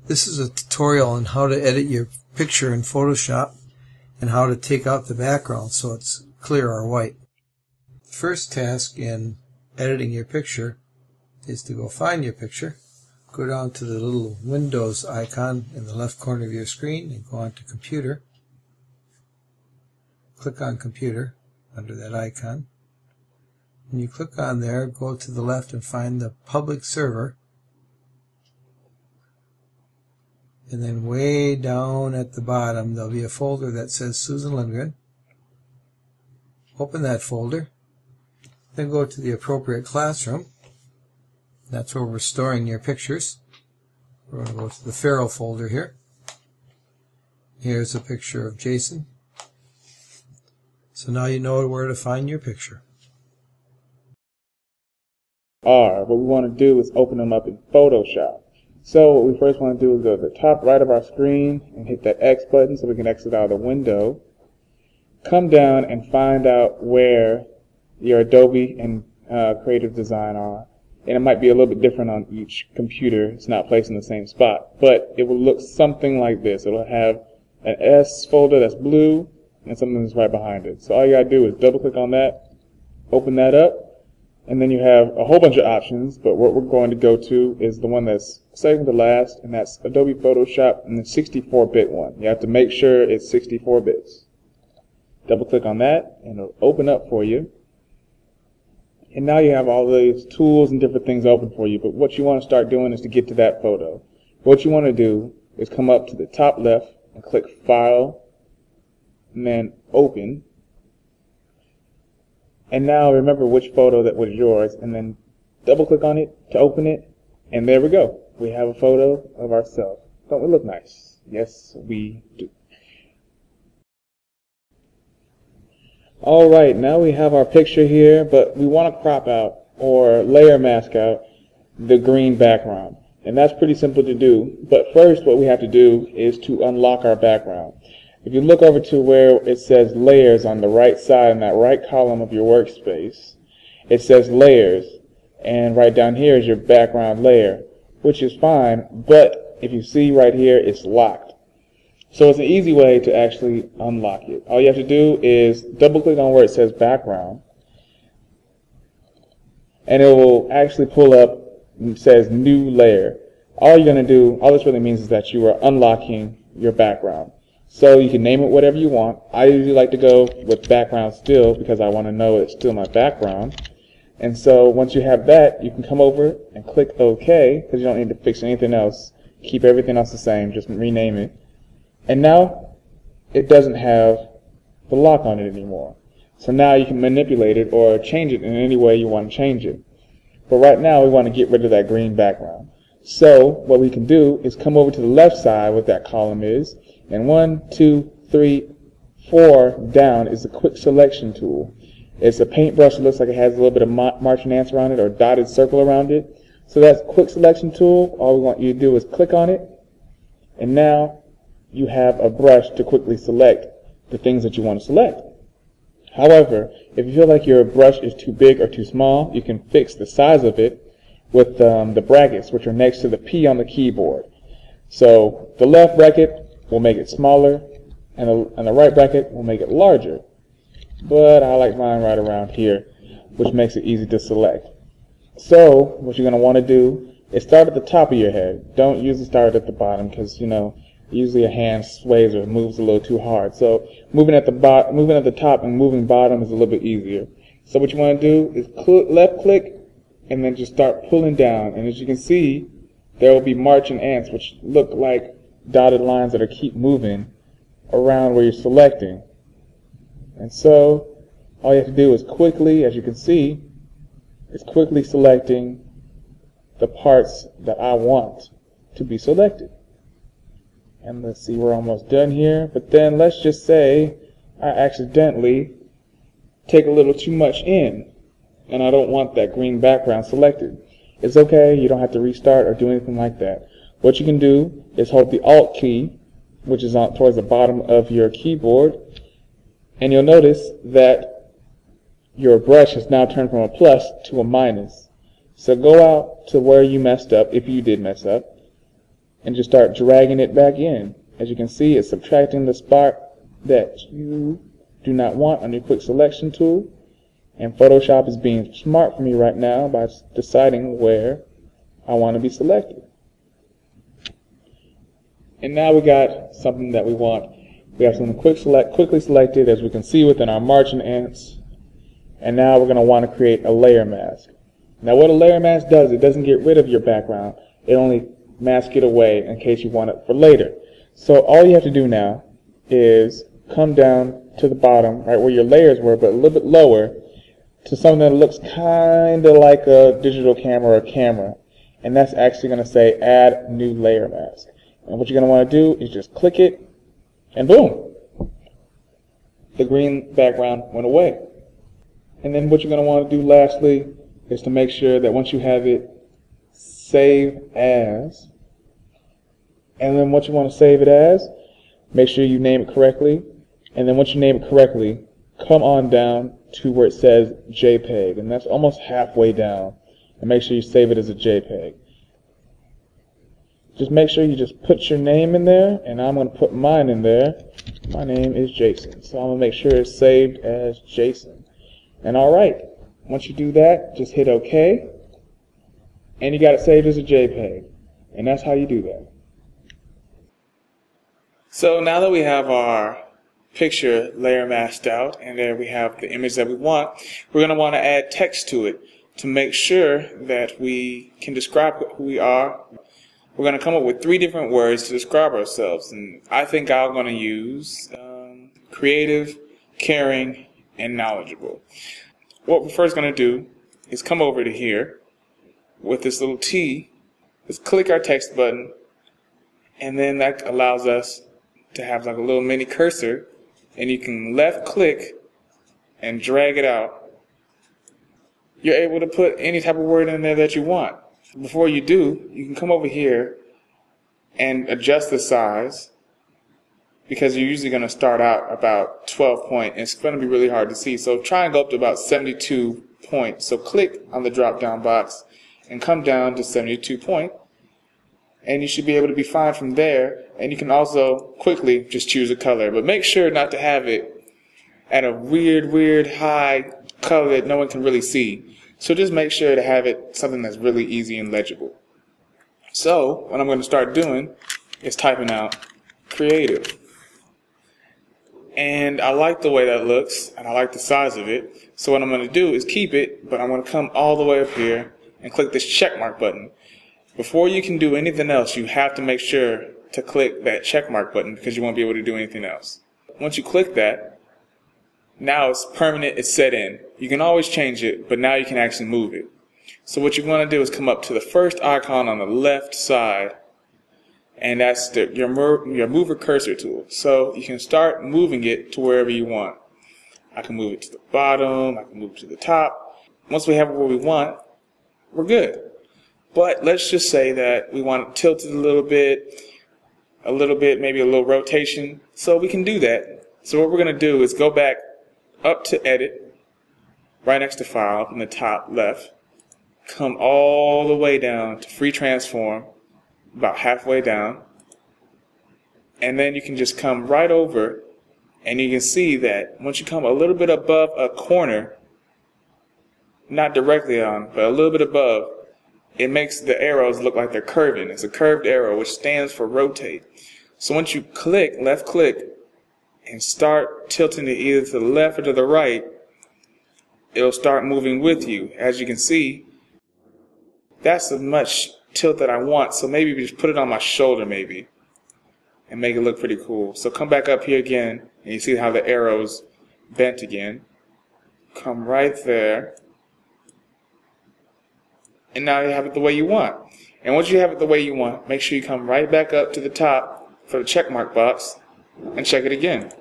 This is a tutorial on how to edit your picture in Photoshop and how to take out the background so it's clear or white. The first task in editing your picture is to go find your picture, go down to the little Windows icon in the left corner of your screen and go on to Computer. Click on Computer under that icon. When you click on there, go to the left and find the public server. And then way down at the bottom there'll be a folder that says Susan Lindgren. Open that folder. Then go to the appropriate classroom. That's where we're storing your pictures. We're going to go to the Farrell folder here. Here's a picture of Jason. So now you know where to find your picture. What we want to do is open them up in Photoshop. So what we first want to do is go to the top right of our screen and hit that X button so we can exit out of the window. Come down and find out where your Adobe and Creative Design are. And it might be a little bit different on each computer. It's not placed in the same spot. But it will look something like this. It will have an S folder that's blue and something that's right behind it. So all you got to do is double click on that, open that up, and then you have a whole bunch of options, but what we're going to go to is the one that's second to last, and that's Adobe Photoshop and the 64-bit one. You have to make sure it's 64 bits. Double click on that and it'll open up for you. And now you have all these tools and different things open for you, but what you want to start doing is to get to that photo. What you want to do is come up to the top left and click File and then Open. And now remember which photo that was yours, and then double click on it to open it, and there we go. We have a photo of ourselves. Don't we look nice? Yes, we do. Alright, now we have our picture here, but we want to crop out or layer mask out the green background. And that's pretty simple to do. But first what we have to do is to unlock our background. If you look over to where it says layers on the right side in that right column of your workspace, it says layers, and right down here is your background layer, which is fine, but if you see right here, it's locked. So it's an easy way to actually unlock it. All you have to do is double click on where it says background, and it will actually pull up and it says new layer. All you're going to do, all this really means is that you are unlocking your background. So you can name it whatever you want. I usually like to go with background still because I want to know it's still my background. And so once you have that, you can come over and click OK because you don't need to fix anything else. Keep everything else the same, just rename it. And now it doesn't have the lock on it anymore. So now you can manipulate it or change it in any way you want to change it. But right now we want to get rid of that green background. So what we can do is come over to the left side where that column is, and 1, 2, 3, 4 down is the quick selection tool. It's a paintbrush that looks like it has a little bit of marching ants around it or dotted circle around it. So that's quick selection tool. All we want you to do is click on it, and now you have a brush to quickly select the things that you want to select. However, if you feel like your brush is too big or too small, you can fix the size of it with the brackets, which are next to the P on the keyboard. So the left bracket will make it smaller, and the right bracket will make it larger. But I like mine right around here, which makes it easy to select. So what you're going to want to do is start at the top of your head. Don't usually start at the bottom because, you know, usually a hand sways or moves a little too hard. So moving at the top and moving bottom is a little bit easier. So what you want to do is left click and then just start pulling down. And as you can see, there will be marching ants, which look like dotted lines that are keep moving around where you're selecting. And so all you have to do is quickly, as you can see, is quickly selecting the parts that I want to be selected. And let's see, we're almost done here. But then let's just say I accidentally take a little too much in and I don't want that green background selected. It's okay, you don't have to restart or do anything like that. What you can do is hold the Alt key, which is towards the bottom of your keyboard, and you'll notice that your brush has now turned from a plus to a minus. So go out to where you messed up, if you did mess up, and just start dragging it back in. As you can see, it's subtracting the spot that you do not want on your quick selection tool. And Photoshop is being smart for me right now by deciding where I want to be selected. And now we got something that we want. We have something quickly selected, as we can see within our margin ants. And now we're going to want to create a layer mask. Now what a layer mask does, it doesn't get rid of your background. It only masks it away in case you want it for later. So all you have to do now is come down to the bottom, right where your layers were, but a little bit lower, to something that looks kind of like a digital camera or camera. And that's actually going to say add new layer mask. And what you're going to want to do is just click it, and boom, the green background went away. And then what you're going to want to do lastly is to make sure that once you have it, save as. And then what you want to save it as, make sure you name it correctly. And then once you name it correctly, come on down to where it says JPEG. And that's almost halfway down. And make sure you save it as a JPEG. Just make sure you just put your name in there, and I'm going to put mine in there. My name is Jason, so I'm going to make sure it's saved as Jason. And alright, once you do that, just hit OK, and you got it saved as a JPEG. And that's how you do that. So now that we have our picture layer masked out, and there we have the image that we want, we're going to want to add text to it to make sure that we can describe who we are. We're going to come up with 3 different words to describe ourselves, and I think I'm going to use creative, caring, and knowledgeable. What we're first going to do is come over to here with this little T, just click our text button, and then that allows us to have like a little mini cursor, and you can left click and drag it out. You're able to put any type of word in there that you want. Before you do, you can come over here and adjust the size, because you're usually going to start out about 12 point, and it's going to be really hard to see. So try and go up to about 72 point. So click on the drop down box and come down to 72 point, and you should be able to be fine from there. And you can also quickly just choose a color, but make sure not to have it at a weird high color that no one can really see. So just make sure to have it something that's really easy and legible. So what I'm going to start doing is typing out creative. And I like the way that looks, and I like the size of it. So what I'm going to do is keep it, but I'm going to come all the way up here and click this check mark button. Before you can do anything else, you have to make sure to click that check mark button, because you won't be able to do anything else. Once you click that, now it's permanent, it's set in. You can always change it, but now you can actually move it. So what you want to do is come up to the first icon on the left side, and that's your mover cursor tool. So you can start moving it to wherever you want. I can move it to the bottom, I can move it to the top. Once we have it where we want, we're good. But let's just say that we want it tilted a little bit, maybe a little rotation. So we can do that. So what we're going to do is go back up to edit, right next to file, up in the top left, come all the way down to free transform, about halfway down, and then you can just come right over, and you can see that once you come a little bit above a corner, not directly on, but a little bit above, it makes the arrows look like they're curving. It's a curved arrow, which stands for rotate. So once you click, left click, and start tilting it either to the left or to the right, it'll start moving with you. As you can see, that's as much tilt that I want, so maybe we just put it on my shoulder maybe, and make it look pretty cool. So come back up here again, and you see how the arrow's bent again. Come right there, and now you have it the way you want. And once you have it the way you want, make sure you come right back up to the top for the check mark box, and check it again.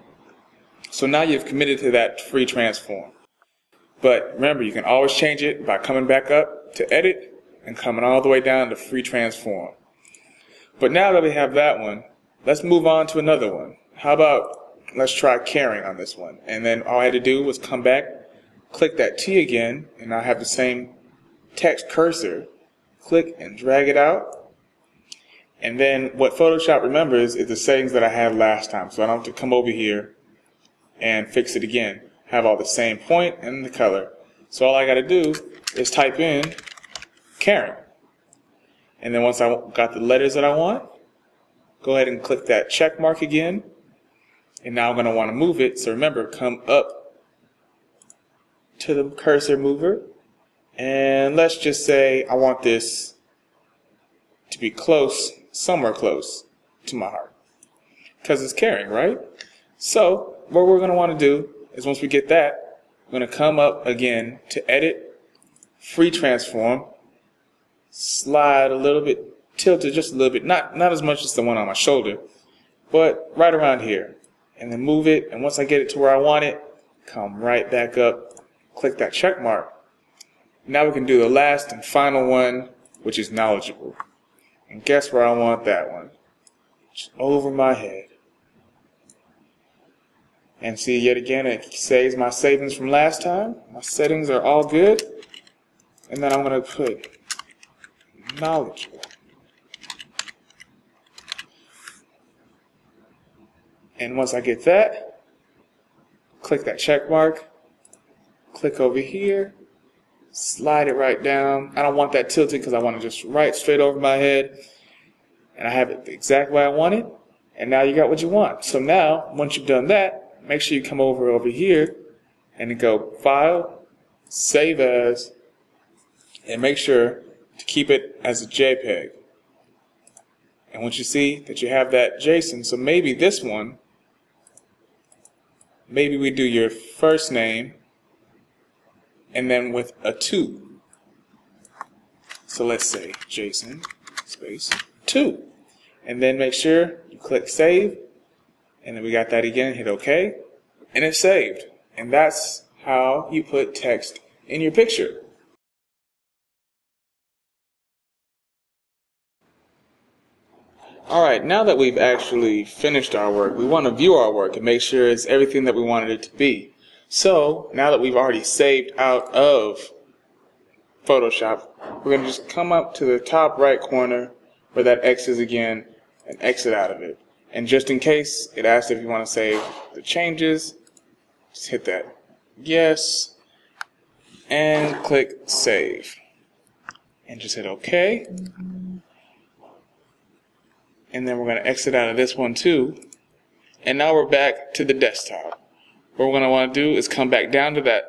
So now you've committed to that free transform. But remember, you can always change it by coming back up to edit and coming all the way down to free transform. But now that we have that one, let's move on to another one. How about let's try caring on this one. And then all I had to do was come back, click that T again, and I have the same text cursor. Click and drag it out. And then what Photoshop remembers is the settings that I had last time. So I don't have to come over here and fix it again. Have all the same point and the color. So all I got to do is type in Karen. And then once I got the letters that I want, go ahead and click that check mark again. And now I'm going to want to move it. So remember, come up to the cursor mover. And let's just say I want this to be close, somewhere close to my heart. Because it's Karen, right? So what we're going to want to do is once we get that, we're going to come up again to edit, free transform, slide a little bit, tilt it just a little bit, not as much as the one on my shoulder, but right around here. And then move it, and once I get it to where I want it, come right back up, click that check mark. Now we can do the last and final one, which is knowledgeable. And guess where I want that one? Just over my head. And see, yet again, it saves my savings from last time. My settings are all good. And then I'm going to put knowledgeable. And once I get that, click that check mark, click over here, slide it right down. I don't want that tilted because I want it just right straight over my head. And I have it the exact way I want it. And now you got what you want. So now, once you've done that, make sure you come over here and then go File, Save As, and make sure to keep it as a JPEG. And once you see that you have that JSON, so maybe this one, maybe we do your first name and then with a 2. So let's say Jason space 2. And then make sure you click save. And then we got that again, hit OK. And it's saved. And that's how you put text in your picture. Alright, now that we've actually finished our work, we want to view our work and make sure it's everything that we wanted it to be. So, now that we've already saved out of Photoshop, we're going to just come up to the top right corner where that X is again and exit out of it. And just in case it asks if you want to save the changes, just hit that yes and click save. And just hit OK. And then we're going to exit out of this one too. And now we're back to the desktop. What we're going to want to do is come back down to that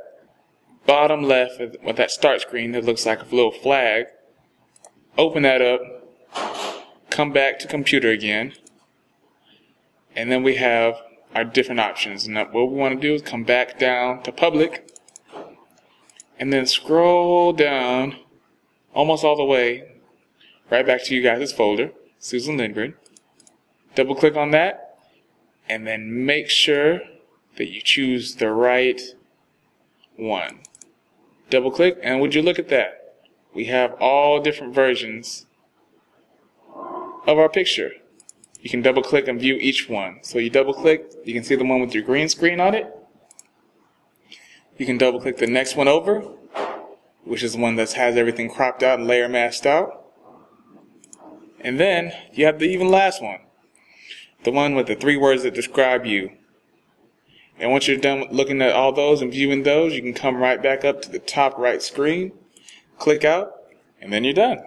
bottom left with that start screen that looks like a little flag. Open that up. Come back to computer again. And then we have our different options. And what we want to do is come back down to public. And then scroll down almost all the way right back to you guys' folder. Susan Lindgren. Double click on that and then make sure that you choose the right one. Double click and would you look at that? We have all different versions of our picture. You can double click and view each one. So you double click, you can see the one with your green screen on it. You can double click the next one over, which is the one that has everything cropped out and layer masked out. And then you have the even last one, the one with the 3 words that describe you. And once you're done looking at all those and viewing those, you can come right back up to the top right screen, click out, and then you're done.